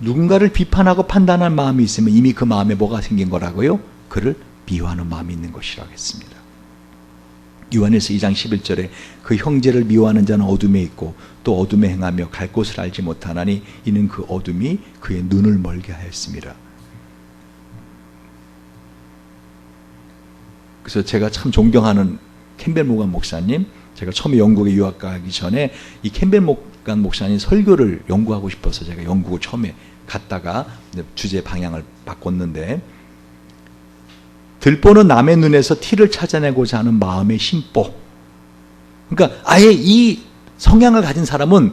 누군가를 비판하고 판단할 마음이 있으면 이미 그 마음에 뭐가 생긴 거라고요? 그를 미워하는 마음이 있는 것이라고 했습니다. 요한일서 2장 11절에 그 형제를 미워하는 자는 어둠에 있고 또 어둠에 행하며 갈 곳을 알지 못하나니 이는 그 어둠이 그의 눈을 멀게 하였습니다. 그래서 제가 참 존경하는 캠벨 모간 목사님, 제가 처음에 영국에 유학 가기 전에 이 캠벨 모간 목사님 설교를 연구하고 싶어서 제가 영국을 처음에 갔다가 주제 방향을 바꿨는데, 들보는 남의 눈에서 티를 찾아내고자 하는 마음의 심보. 그러니까 아예 이 성향을 가진 사람은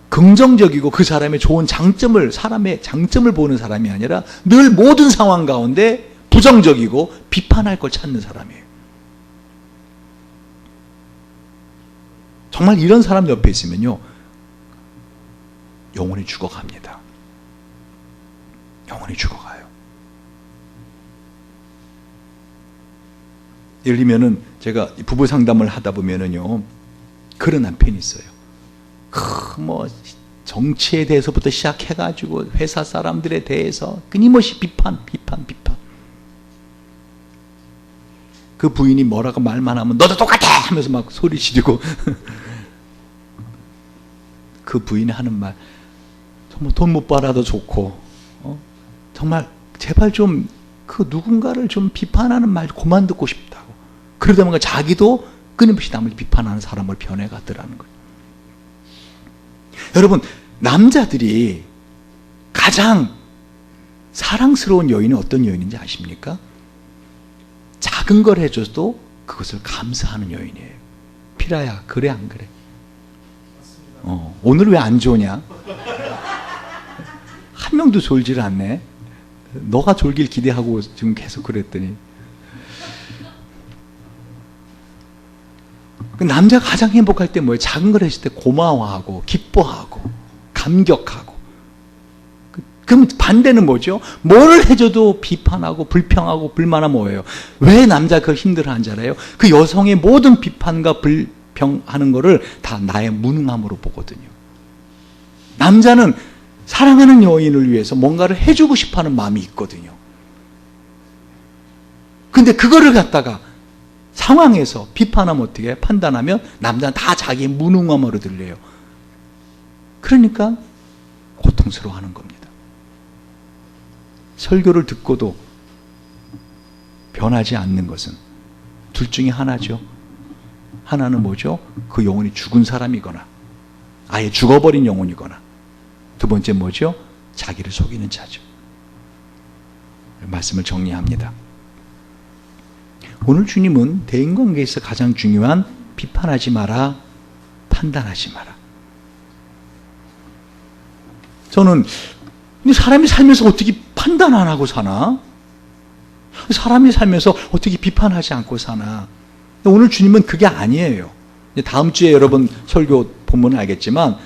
긍정적이고 그 사람의 좋은 장점을, 사람의 장점을 보는 사람이 아니라 늘 모든 상황 가운데 부정적이고 비판할 걸 찾는 사람이에요. 정말 이런 사람 옆에 있으면요, 영혼이 죽어갑니다. 영혼이 죽어가요. 예를 들면은 제가 부부 상담을 하다 보면은요, 그런 남편이 있어요. 뭐 정치에 대해서부터 시작해가지고 회사 사람들에 대해서 끊임없이 비판. 그 부인이 뭐라고 말만 하면 너도 똑같아 하면서 막 소리 지르고 그 부인이 하는 말, 정말 돈 못 벌어도 좋고, 정말 제발 좀 그 누군가를 좀 비판하는 말 그만 듣고 싶다고. 그러다 보니까 자기도 끊임없이 남을 비판하는 사람을 변해가더라는 거예요. 여러분, 남자들이 가장 사랑스러운 여인은 어떤 여인인지 아십니까? 작은 걸 해줘도 그것을 감사하는 여인이에요. 피라야, 그래 안 그래? 오늘 왜 안 좋냐? 한 명도 졸질 않네. 너가 졸길 기대하고 지금 계속 그랬더니. 남자가 가장 행복할 때 뭐예요? 작은 걸 했을 때 고마워하고 기뻐하고 감격하고. 그럼 반대는 뭐죠? 뭘 해줘도 비판하고 불평하고 불만하면 뭐예요? 왜 남자가 그걸 힘들어하는지 알아요? 그 여성의 모든 비판과 불평하는 거를 다 나의 무능함으로 보거든요. 남자는 사랑하는 여인을 위해서 뭔가를 해주고 싶어하는 마음이 있거든요. 근데 그거를 갖다가 상황에서 비판하면 어떻게 해요? 판단하면 남자는 다 자기의 무능함으로 들려요. 그러니까 고통스러워하는 겁니다. 설교를 듣고도 변하지 않는 것은 둘 중에 하나죠. 하나는 뭐죠? 그 영혼이 죽은 사람이거나 아예 죽어버린 영혼이거나, 두 번째 뭐죠? 자기를 속이는 자죠. 말씀을 정리합니다. 오늘 주님은 대인관계에서 가장 중요한 비판하지 마라, 판단하지 마라. 저는 사람이 살면서 어떻게 판단 안 하고 사나? 사람이 살면서 어떻게 비판하지 않고 사나? 오늘 주님은 그게 아니에요. 다음 주에 여러분 설교 보면 알겠지만,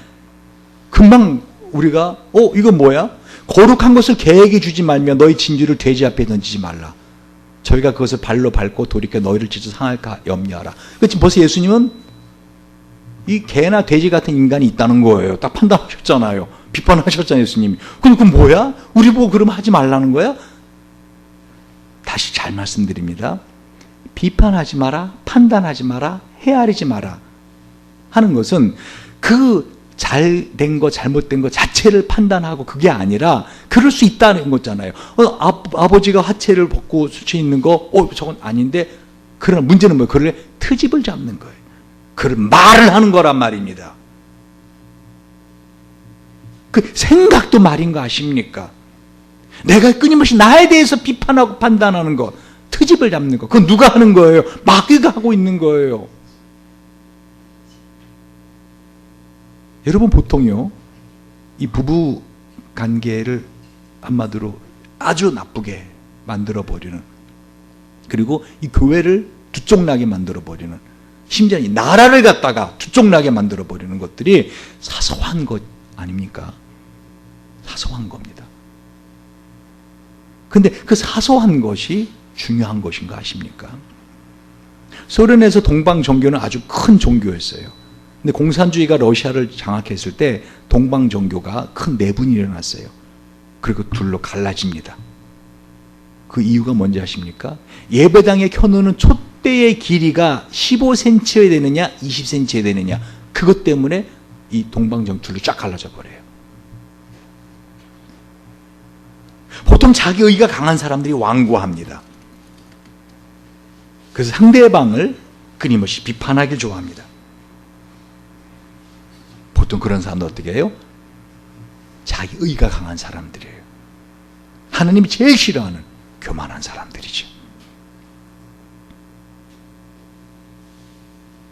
금방 우리가 이거 뭐야? 거룩한 것을 개에게 주지 말며 너희 진주를 돼지 앞에 던지지 말라. 저희가 그것을 발로 밟고 돌이켜 너희를 찢어 상할까 염려하라. 지금 벌써 예수님은 이 개나 돼지 같은 인간이 있다는 거예요. 딱 판단하셨잖아요. 비판하셨잖아요, 예수님이. 그럼 뭐야? 우리 보고 그러면 하지 말라는 거야? 다시 잘 말씀드립니다. 비판하지 마라, 판단하지 마라, 헤아리지 마라 하는 것은 그 잘된 거, 잘못된 거 자체를 판단하고 그게 아니라 그럴 수 있다는 거잖아요. 아버지가 하체를 벗고 수치 있는 거, 저건 아닌데, 그러나 문제는 뭐예요? 그걸 트집을 잡는 거예요. 그런 말을 하는 거란 말입니다. 그 생각도 말인 거 아십니까? 내가 끊임없이 나에 대해서 비판하고 판단하는 것, 트집을 잡는 것, 그건 누가 하는 거예요? 마귀가 하고 있는 거예요. 여러분, 보통요, 이 부부 관계를 한마디로 아주 나쁘게 만들어버리는, 그리고 이 교회를 두쪽나게 만들어버리는, 심지어 이 나라를 갖다가 두쪽나게 만들어버리는 것들이 사소한 것 아닙니까? 사소한 겁니다. 근데 그 사소한 것이 중요한 것인 거 아십니까? 소련에서 동방 종교는 아주 큰 종교였어요. 근데 공산주의가 러시아를 장악했을 때 동방 종교가 큰 내분이 일어났어요. 그리고 둘로 갈라집니다. 그 이유가 뭔지 아십니까? 예배당에 켜놓는 촛대의 길이가 15cm여야 되느냐 20cm여야 되느냐, 그것 때문에 이 동방정출로 쫙 갈라져 버려요. 보통 자기 의가 강한 사람들이 완고합니다. 그래서 상대방을 끊임없이 비판하길 좋아합니다. 보통 그런 사람들 어떻게 해요? 자기 의가 강한 사람들이에요. 하나님이 제일 싫어하는 교만한 사람들이죠.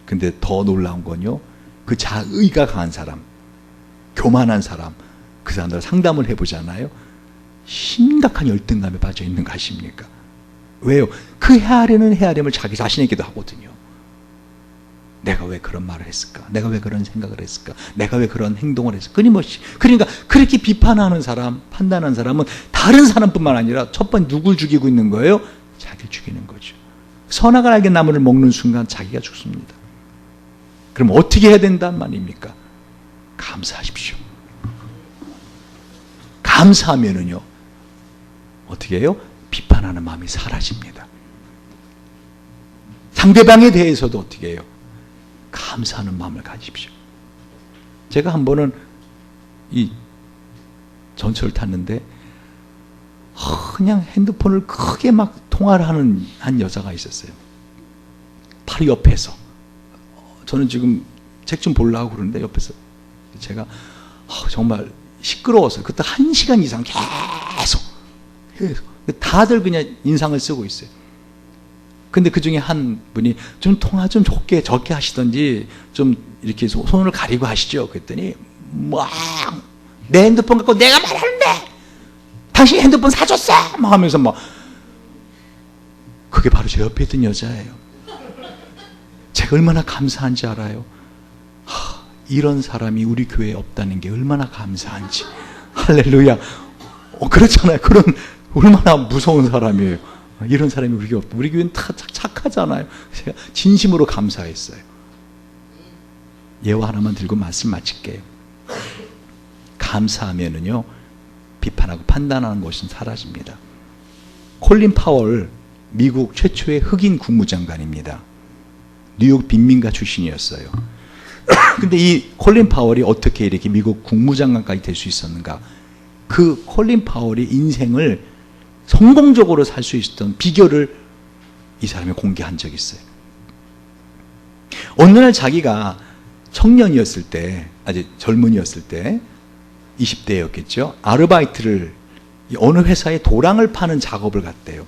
근데 더 놀라운 건요, 그 자의가 강한 사람, 교만한 사람, 그 사람들 상담을 해보잖아요. 심각한 열등감에 빠져 있는 거 아십니까? 왜요? 그 헤아림을 자기 자신에게도 하거든요. 내가 왜 그런 말을 했을까? 내가 왜 그런 생각을 했을까? 내가 왜 그런 행동을 했을까? 끊임없이. 그러니까 그렇게 비판하는 사람, 판단하는 사람은 다른 사람뿐만 아니라 첫 번째 누굴 죽이고 있는 거예요? 자기를 죽이는 거죠. 선악을 알게 나무를 먹는 순간 자기가 죽습니다. 그럼 어떻게 해야 된단 말입니까? 감사하십시오. 감사하면은요, 어떻게 해요? 비판하는 마음이 사라집니다. 상대방에 대해서도 어떻게 해요? 감사하는 마음을 가지십시오. 제가 한 번은 이 전철을 탔는데 그냥 핸드폰을 크게 막 통화를 하는 한 여자가 있었어요. 바로 옆에서. 저는 지금 책 좀 보려고 그러는데 옆에서 제가 정말 시끄러워서 그때 1시간 이상 계속 다들 그냥 인상을 쓰고 있어요. 근데 그 중에 한 분이 좀 통화 좀 적게 하시던지 좀 이렇게 손을 가리고 하시죠. 그랬더니 막 내 핸드폰 갖고 내가 말하는데 당신 핸드폰 사줬어! 막 하면서 막. 그게 바로 제 옆에 있던 여자예요. 제가 얼마나 감사한지 알아요? 이런 사람이 우리 교회에 없다는 게 얼마나 감사한지. 할렐루야. 그렇잖아요. 그런 얼마나 무서운 사람이에요. 이런 사람이 우리 교회 없다. 우리 교회는 다 착하잖아요. 제가 진심으로 감사했어요. 예화 하나만 들고 말씀 마칠게요. 감사하면은요, 비판하고 판단하는 것은 사라집니다. 콜린 파월, 미국 최초의 흑인 국무장관입니다. 뉴욕 빈민가 출신이었어요. 근데 이 콜린 파월이 어떻게 이렇게 미국 국무장관까지 될 수 있었는가? 그 콜린 파월이 인생을 성공적으로 살 수 있었던 비결을 이 사람이 공개한 적이 있어요. 어느 날 자기가 청년이었을 때, 아주 젊은이였을 때, 20대였겠죠. 아르바이트를 어느 회사에 도랑을 파는 작업을 갔대요.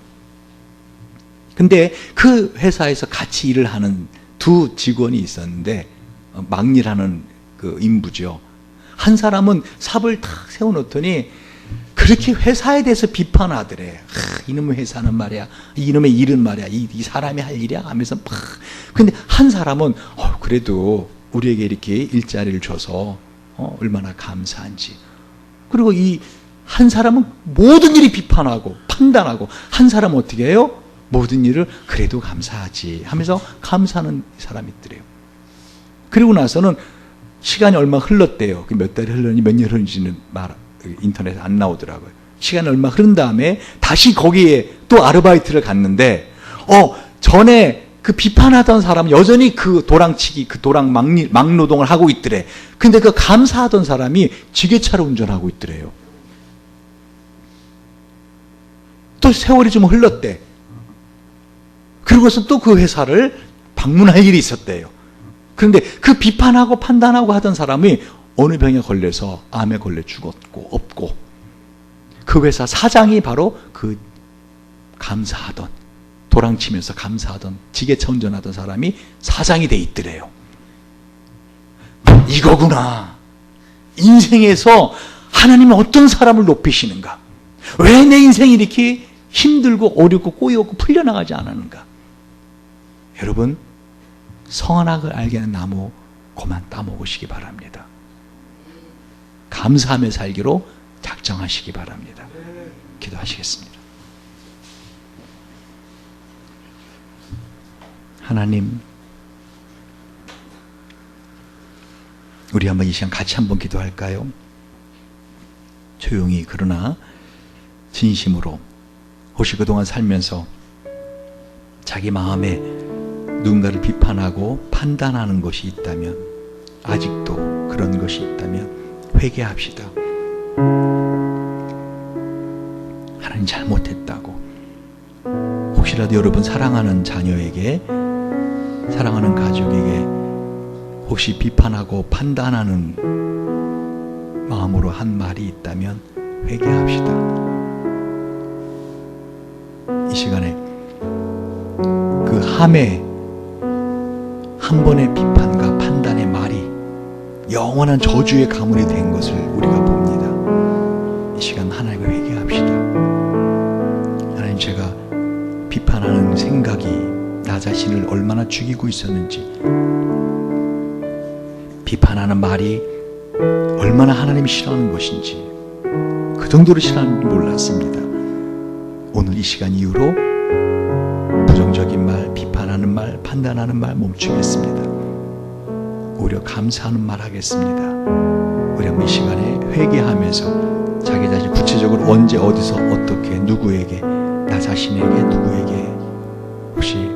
근데 그 회사에서 같이 일을 하는 두 직원이 있었는데, 막일하는 그 인부죠. 한 사람은 삽을 탁 세워놓더니 그렇게 회사에 대해서 비판하더래. 이놈의 회사는 말이야, 이놈의 일은 말이야, 이 사람이 할 일이야 하면서 막. 근데 한 사람은 그래도 우리에게 이렇게 일자리를 줘서 얼마나 감사한지. 그리고 이 한 사람은 모든 일이 비판하고 판단하고, 한 사람은 어떻게 해요? 모든 일을 그래도 감사하지 하면서 감사하는 사람이 있더래요. 그리고 나서는 시간이 얼마 흘렀대요. 몇 달이 흘렀는지 몇 년 흘렀는지는 인터넷에 안 나오더라고요. 시간이 얼마 흐른 다음에 다시 거기에 또 아르바이트를 갔는데, 전에 그 비판하던 사람은 여전히 그 도랑치기, 그 도랑 막노동을 하고 있더래. 근데 그 감사하던 사람이 지게차를 운전하고 있더래요. 또 세월이 좀 흘렀대. 그러고서 또 그 회사를 방문할 일이 있었대요. 그런데 그 비판하고 판단하고 하던 사람이 어느 병에 걸려서 암에 걸려 죽었고 없고, 그 회사 사장이 바로 그 감사하던, 도랑치면서 감사하던, 지게차 운전하던 사람이 사장이 돼 있더래요. 이거구나. 인생에서 하나님은 어떤 사람을 높이시는가? 왜 내 인생이 이렇게 힘들고 어렵고 꼬이고 풀려나가지 않았는가? 여러분, 선악을 알게 하는 나무 그만 따먹으시기 바랍니다. 감사하며 살기로 작정하시기 바랍니다. 기도하시겠습니다. 하나님, 우리 한번 이 시간 같이 한번 기도할까요? 조용히, 그러나 진심으로. 혹시 그동안 살면서 자기 마음에 누군가를 비판하고 판단하는 것이 있다면, 아직도 그런 것이 있다면 회개합시다. 하나님 잘못했다고. 혹시라도 여러분 사랑하는 자녀에게, 사랑하는 가족에게 혹시 비판하고 판단하는 마음으로 한 말이 있다면 회개합시다. 이 시간에 그 함에 한 번의 비판과 판단의 말이 영원한 저주의 가문이 된 것을 우리가 봅니다. 이 시간 하나님을 회개합시다. 하나님, 제가 비판하는 생각이 나 자신을 얼마나 죽이고 있었는지, 비판하는 말이 얼마나 하나님이 싫어하는 것인지, 그 정도로 싫어하는 줄 몰랐습니다. 오늘 이 시간 이후로 부정적인 말, 비판하는 말, 판단하는 말 멈추겠습니다. 오히려 감사하는 말 하겠습니다. 우리 한번 이 시간에 회개하면서 자기 자신 구체적으로 언제, 어디서, 어떻게, 누구에게, 나 자신에게, 누구에게 혹시